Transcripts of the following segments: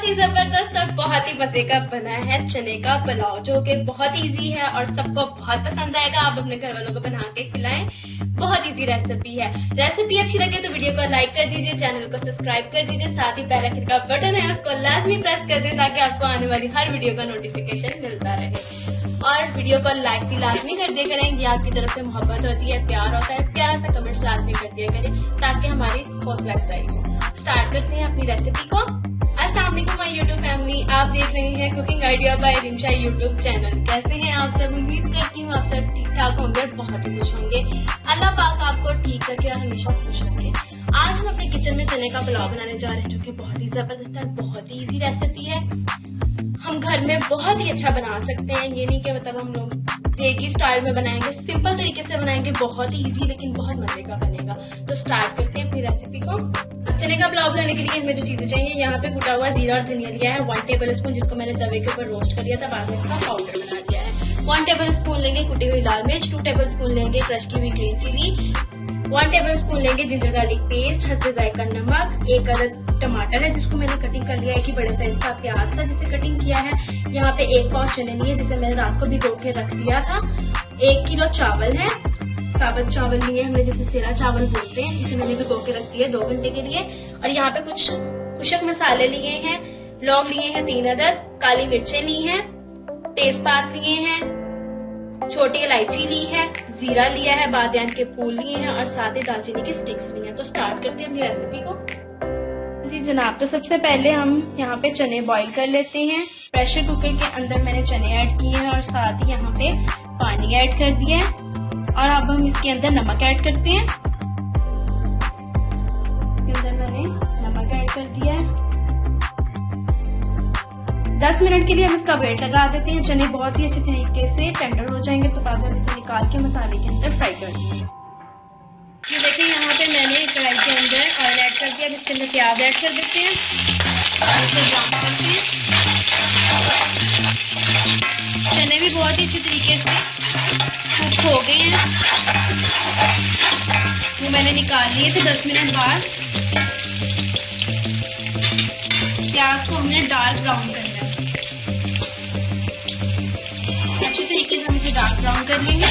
ही जबरदस्त और बहुत ही मजे का बना है चने का पुलाव, जो कि बहुत इजी है और सबको बहुत पसंद आएगा। आप अपने घर वालों को बना के खिलाएं, बहुत इजी रेसिपी है। रेसिपी अच्छी लगे तो वीडियो को लाइक कर दीजिए, चैनल को सब्सक्राइब कर दीजिए, साथ ही बेल आइकन का बटन है उसको लाजमी प्रेस कर दें ताकि आपको आने वाली हर वीडियो का नोटिफिकेशन मिलता रहे। और वीडियो को लाइक भी लाजमी कर दिया करें, ये आपकी तरफ से मोहब्बत होती है, प्यार होता है, प्यारा सा कमेंट्स लाजमी कर दिया करें ताकि हमारी हौसला अफजाई। स्टार्ट करते हैं अपनी रेसिपी को। अस्सलाम वालेकुम माय यूट्यूब फैमिली, आप देख रहे हैं cooking idea by Rimsha YouTube channel. कैसे हैं आप सब? उम्मीद करती हूँ आप सब ठीक ठाक होंगे और बहुत ही खुश होंगे। अल्लाह पाक आपको ठीक रखे और हमेशा खुश रखे। आज हम अपने किचन में चने का पुलाव बनाने जा रहे हैं, जो कि बहुत ही जबरदस्त और बहुत ही इजी रेसिपी है। हम घर में बहुत ही अच्छा बना सकते हैं, ये नहीं कि मतलब हम लोग देगी स्टाइल में बनाएंगे, सिंपल तरीके से बनाएंगे, बहुत ही इजी लेकिन बहुत मजे का बनेगा। तो स्टार्ट करते हैं अपनी रेसिपी को। चने का पुलाव बनाने के लिए हमें जो चीजें चाहिए, यहाँ पे कुटा हुआ जीरा और धनिया लिया है 1 टेबल स्पून, जिसको मैंने तवे के ऊपर रोस्ट कर लिया था, बाद में इसका पाउडर बना लिया है। 1 टेबल स्पून लेंगे कुटी हुई लाल मिर्च, 2 टेबल स्पून लेंगे क्रश की हुई ग्रीन चिली, 1 टेबल स्पून लेंगे जिंजर गार्लिक पेस्ट, हंसते जायका नमक, 1 अदद टमाटर है जिसको मैंने कटिंग कर लिया है, कि बड़े साइज का प्याज था जिसे कटिंग किया है। यहाँ पे 1 पाव चने लिए जिसे मैंने रात को भिगो के रख दिया था। 1 किलो चावल है, साबुत चावल लिए हमने जिसे सेरा चावल बोलते हैं, जिसे मैंने भिगो के रख दिया 2 घंटे के लिए। और यहाँ पे कुछ कुशक मसाले लिए हैं, लौंग लिए हैं 3 अदद, काली मिर्चें ली हैं, तेजपात लिए हैं, छोटी इलायची ली है, जीरा लिया है, बादियान के फूल लिए हैं और साथ ही दालचीनी की स्टिक्स ली हैं। तो स्टार्ट करते हैं अपनी रेसिपी को। जी जनाब, तो सबसे पहले हम यहाँ पे चने बॉईल कर लेते हैं। प्रेशर कुकर के अंदर मैंने चने ऐड किए हैं और साथ ही यहाँ पे पानी ऐड कर दिया है और अब हम इसके अंदर नमक ऐड करते हैं। इसके अंदर मैंने नमक ऐड कर दिया है। 10 मिनट के लिए हम इसका वेट लगा देते हैं। चने बहुत ही अच्छे तरीके से टेंडर हो जाएंगे तो बाद में इसे निकाल के मसाले के अंदर फ्राई कर देंगे। ये देखिए यहाँ पे मैंने कढ़ाई के अंदर ऑयल ऐड कर दिया, अब इसके अंदर प्याज ऐड कर देते हैं और इसे ब्राउन करते हैं। चने भी बहुत ही अच्छे तरीके से कुक हो गए हैं, वो मैंने निकाल लिए थे 10 मिनट बाद। प्याज को हमने डार्क ब्राउन करना है, अच्छे तरीके से हम इसे डार्क ब्राउन कर लेंगे।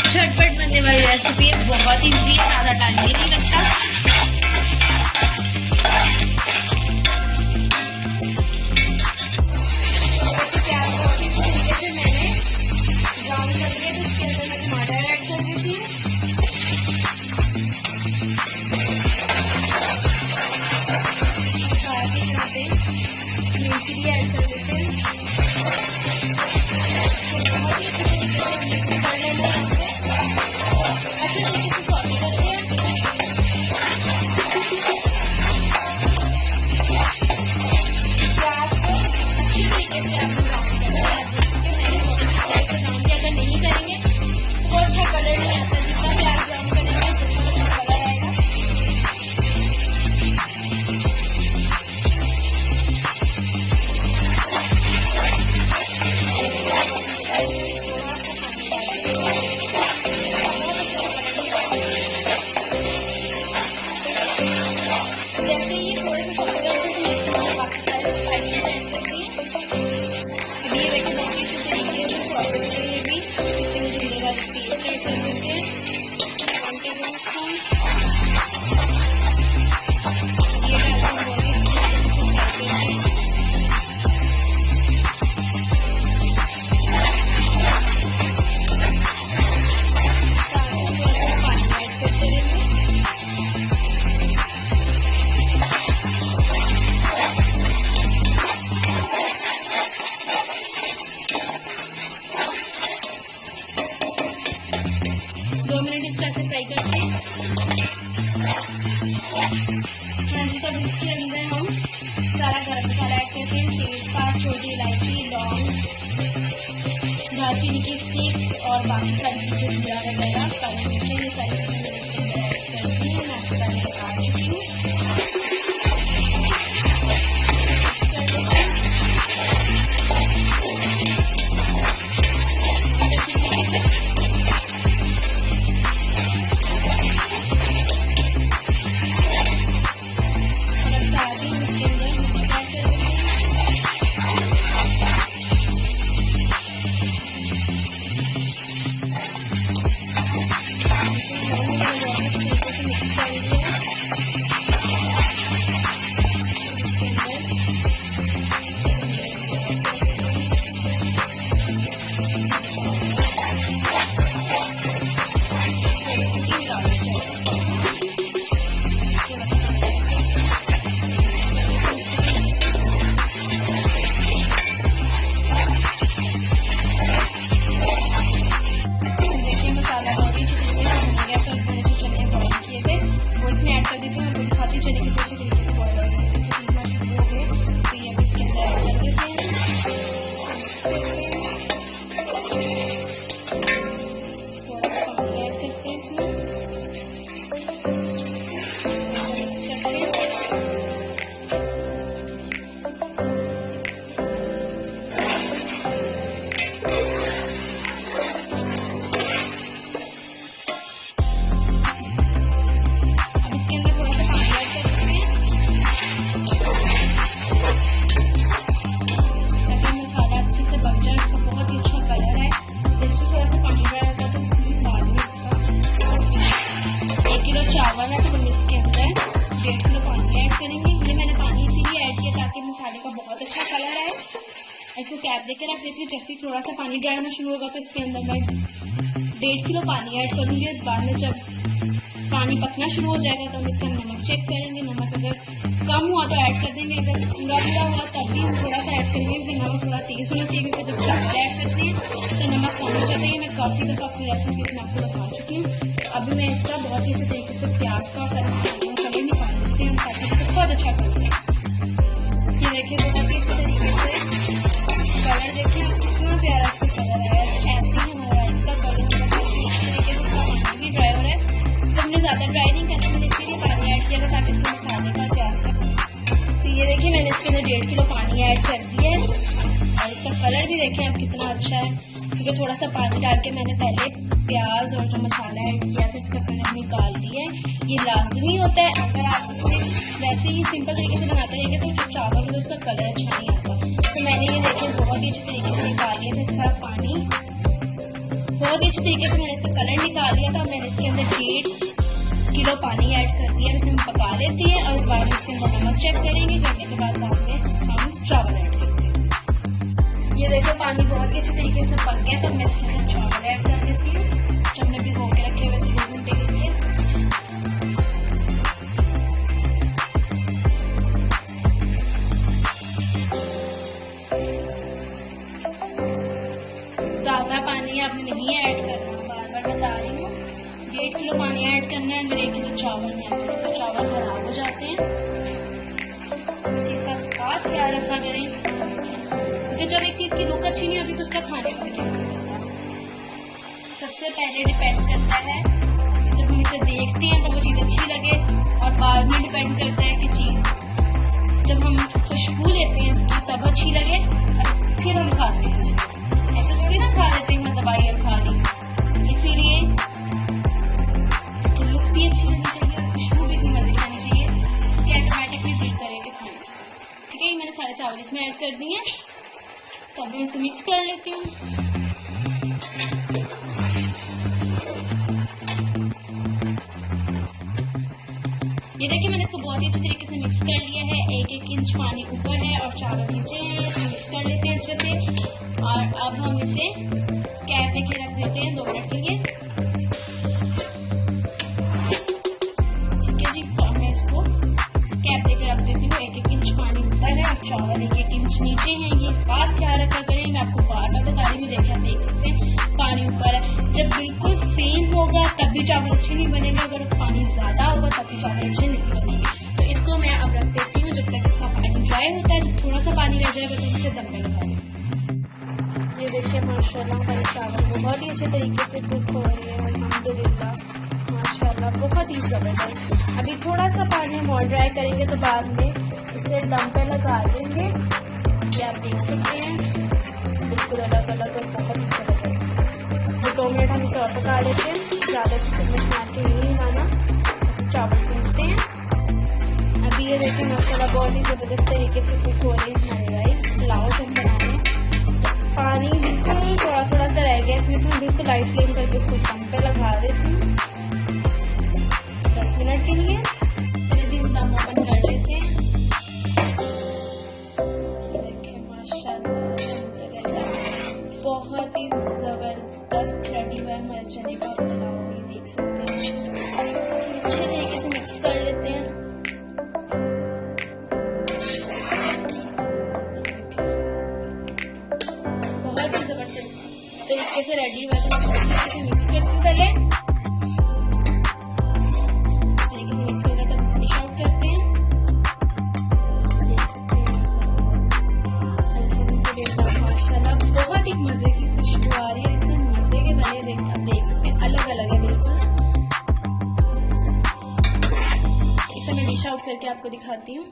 झटपट बनने वाली रेसिपी है, बहुत ही इजी, ज्यादा टाइम नहीं लगता। प्याज बहुत ही तरीके से मैंने ब्राउन कर दिया, तो इसके अंदर मैं टमाटर ऐड कर देती हूँ। साथ ही यहाँ पे ग्रीन चिली ऐड कर देते हैं। बहुत ही अच्छे तरीके से मिक्स कर लेना है, अच्छे तरीके से सौटे करते हैं। प्याज को अच्छी तरीके से आपको ब्राउन करना है, जैसे कि मैंने ब्राउन किया। अगर नहीं करेंगे तो अच्छा कलर नहीं आता, जितना प्याज ब्राउन करेंगे उतना अच्छा कलर आएगा। जैसे ये थोड़े से सॉफ्ट करते हैं तो इसमें बाकी सारे स्पाइसेस ऐड करते हैं। अब ये देखिए बहुत अच्छे तरीके से सॉफ्ट हो गई है, भी इसके लिए जीरे वाली पेस्ट ऐड कर देते हैं 1 टेबल स्पून। ये डालकर बहुत ही अच्छे तरीके से फ्राई करते हैं। साथ ही थोड़ा सा पानी ऐड करते रहेंगे। फ्राई करते हैं। तब इसके अंदर हम सारा गरम मसाला ऐड करते हैं, तेजपात, छोटी इलायची, लौंग, दालचीनी की स्टिक्स और बाकी सारी चीजें, जीरा वगैरह, काली मिर्चें, ये सारी चीजें ऐड करती हूँ। मैं आपको पहले बता चुकी हूँ। चावल है तो हम इसके अंदर 1.5 किलो पानी ऐड करेंगे। ये मैंने पानी इसीलिए ऐड किया ताकि मसाले का बहुत अच्छा कलर आए। इसको कैप देके रख देती हूँ। जैसे ही थोड़ा सा पानी डालना होना शुरू होगा तो इसके अंदर मैं 1.5 किलो पानी ऐड करूँगी। बाद में जब पानी पकना शुरू हो जाएगा तो हम इसका नमक चेक करेंगे। नमक अगर कम हुआ तो ऐड कर देंगे, अगर पूरा हुआ तब भी हम थोड़ा सा ऐड करेंगे क्योंकि नमक थोड़ा तेज होना चाहिए, क्योंकि जब चावल ऐड करते हैं तो नमक कम हो जाता है। मैं काफ़ी दफ़ा अपनी रेसिपी में आपको बता चुकी हूँ। अभी मैं इसका बहुत ही अच्छे तरीके से प्याज का और सारे मसालों का कलर निकाल देते हैं ताकि इसको बहुत अच्छा कलर है। ये देखिए बहुत ही अच्छे तरीके से कलर देखिए कितना प्यारा इसका कलर है। ऐसे ही हमारा इसका कलर इस तरीके से पानी भी ड्राई हो रहा है। तो हमने ज़्यादा ड्राई नहीं करना, मैंने इसलिए पानी ऐड किया था ताकि इसके मसाले का प्याज का। तो ये देखिए मैंने इसके अंदर 1.5 किलो पानी ऐड कर दिया है और इसका कलर भी देखें अब कितना अच्छा है, क्योंकि थोड़ा सा पानी डाल के मैंने पहले प्याज और जो मसाला ऐड किया था इसका कलर निकाल दिया है। ये लाजमी होता है, अगर आप इसे वैसे ही सिंपल तरीके से बनाते रहेंगे तो जो चावल है उसका कलर अच्छा नहीं आता। तो मैंने ये देखें बहुत ही अच्छे तरीके से निकाल लिया था इसका पानी, बहुत ही अच्छे तरीके से मैंने इसका कलर निकाल लिया था। मैंने इसके अंदर 1.5 किलो पानी ऐड कर दिया। इसे हम पका लेते हैं और इस बार इसके अंदर नमक चेक करेंगे। करने के बाद हम चावल ऐड करते हैं। ये देखो पानी बहुत ही अच्छे तरीके से पक गया तो मैं इसके अंदर चावल ऐड कर देती हूँ जो हमने भिगो के रखे हुए 2 घंटे के लिए। ज्यादा पानी आपने नहीं ऐड करना, बार बार बता रही हूँ। 1.5 किलो पानी ऐड करना है। अगर 1 किलो चावल नहीं आते तो चावल खराब हो जाते हैं। इस चीज का खास ख्याल रखा करें, क्योंकि जब एक चीज की लुक अच्छी नहीं होती तो उसका खाने का क्या होता है। सबसे पहले डिपेंड करता है कि जब हम इसे देखते हैं तो वो चीज अच्छी लगे, और बाद में डिपेंड करता है कि चीज जब हम खुशबू लेते हैं इसकी तब अच्छी लगे और फिर हम खाते हैं। ऐसे थोड़ी ना खा लेते हैं मतलब आई अब खा ली। इसीलिए लुक भी अच्छी होनी चाहिए और खुशबू भी इतनी मजे की आनी चाहिए कि ऑटोमेटिकली दिल करेंगे खाने से। ठीक है, मैंने सारे चावल इसमें ऐड कर दिए। तो अब मैं इसको मिक्स कर लेती हूँ। ये देखिए मैंने इसको बहुत ही अच्छे तरीके से मिक्स कर लिया है। 1-1 इंच पानी ऊपर है और चावल नीचे है। मिक्स कर लेते हैं अच्छे से और अब हम इसे कैप देके रख देते हैं 2 मिनट के लिए। ठीक है जी, तो मैं इसको कैप देके रख देती हूँ। 1-1 इंच पानी ऊपर है और चावल 1-1 इंच नीचे है। ये खास ख्याल रखा करें, मैं आपको बार बार बता रही हूँ। देख सकते हैं पानी ऊपर है। जब बिल्कुल सेम होगा तब भी चावल अच्छे नहीं बनेंगे, अगर पानी ज्यादा होगा तब भी चावल अच्छे नहीं बनेंगे। तो इसको मैं अब रख देती हूँ जब तक इसका पानी ड्राई होता है। जब थोड़ा सा पानी रह जाएगा तो इसे दम पे लगा दें। ये देखिए माशाल्लाह हमारे चावल बहुत ही अच्छे तरीके से कुक हो रहे हैं अल्हम्दुलिल्लाह, माशाल्लाह बहुत ही जबरदस्त। अभी थोड़ा सा पानी हम और ड्राई करेंगे तो बाद में इसे दम पे लगा देंगे। ये आप देख सकते हैं बिल्कुल अलग अलग और बहुत ही जबरदस्त। 2 मिनट हम इसे और पका लेते हैं। ज़्यादा चम्मच मार के नहीं हिलाना, चावल भूनते हैं। अभी ये देखिए माशाल्लाह बहुत ही ज़बरदस्त तरीके से कुक हो रहे हैं हमारे राइस। पुलाव जब बनाने पानी बिल्कुल थोड़ा थोड़ा सा रह गया इसमें, तो बिल्कुल लाइट फ्लेम करके इसको दम पे लगा देती हूँ 10 मिनट के लिए। चलिए जी हम दम ओपन कर लेते हैं। देखिए माशाल्लाह बहुत ही जबरदस्त रेडी हुआ है हमारे चने का पुलाव। ये देख सकते हैं अच्छे तरीके से मिक्स कर लेते हैं। बहुत ही जबरदस्त तरीके से रेडी हुआ है, तो मैं तरीके से मिक्स करती हूँ पहले। तरीके से मिक्स हो गया तो हम डिश आउट करते हैं। माशाल्लाह बहुत ही मजे की खुशबू आ रही है। इतने मजे के बने देख सकते हैं, अलग अलग है बिल्कुल ना। इसे मैं डिश आउट करके आपको दिखाती हूँ।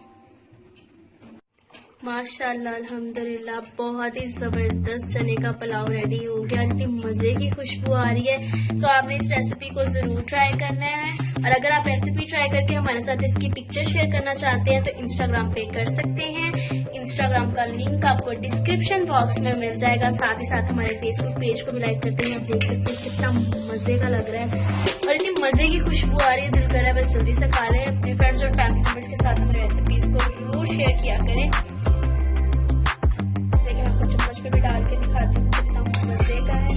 माशाल्लाह अल्हम्दुलिल्लाह बहुत ही जबरदस्त चने का पुलाव रेडी हो गया। इतनी मजे की खुशबू आ रही है। तो आपने इस रेसिपी को जरूर ट्राई करना है, और अगर आप रेसिपी ट्राई करके हमारे साथ इसकी पिक्चर शेयर करना चाहते हैं तो इंस्टाग्राम पे कर सकते हैं। इंस्टाग्राम का लिंक आपको डिस्क्रिप्शन बॉक्स में मिल जाएगा। साथ ही साथ हमारे फेसबुक पेज को भी लाइक करते हैं। आप देख सकते हैं कितना मजे का लग रहा है और इतनी मजे की खुशबू आ रही है, दिल कर रहा है बस जल्दी से खा लें। अपने फ्रेंड्स और फैमिली मेंबर्स के साथ हमारी रेसिपीज को जरूर शेयर किया करें। लेकिन आपको चम्मच पे भी डाल के दिखाती हूँ कितना मजे का है।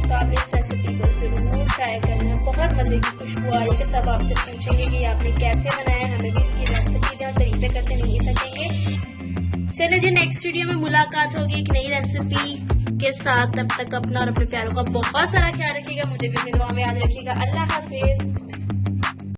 तो आपने इस रेसिपी को जरूर ट्राई करना। बहुत मजे की खुशबू आ रही है। सब आपसे पूछेंगे कि आपने कैसे बनाया, हमें भी इसकी रेसिपी दें, तारीफें करते नहीं थकेंगे। चलिए जी, नेक्स्ट वीडियो में मुलाकात होगी एक नई रेसिपी के साथ। तब तक अपना और अपने प्यारों का बहुत सारा ख्याल रखिएगा। मुझे भी अपनी दुआ में याद रखिएगा। अल्लाह हाफिज।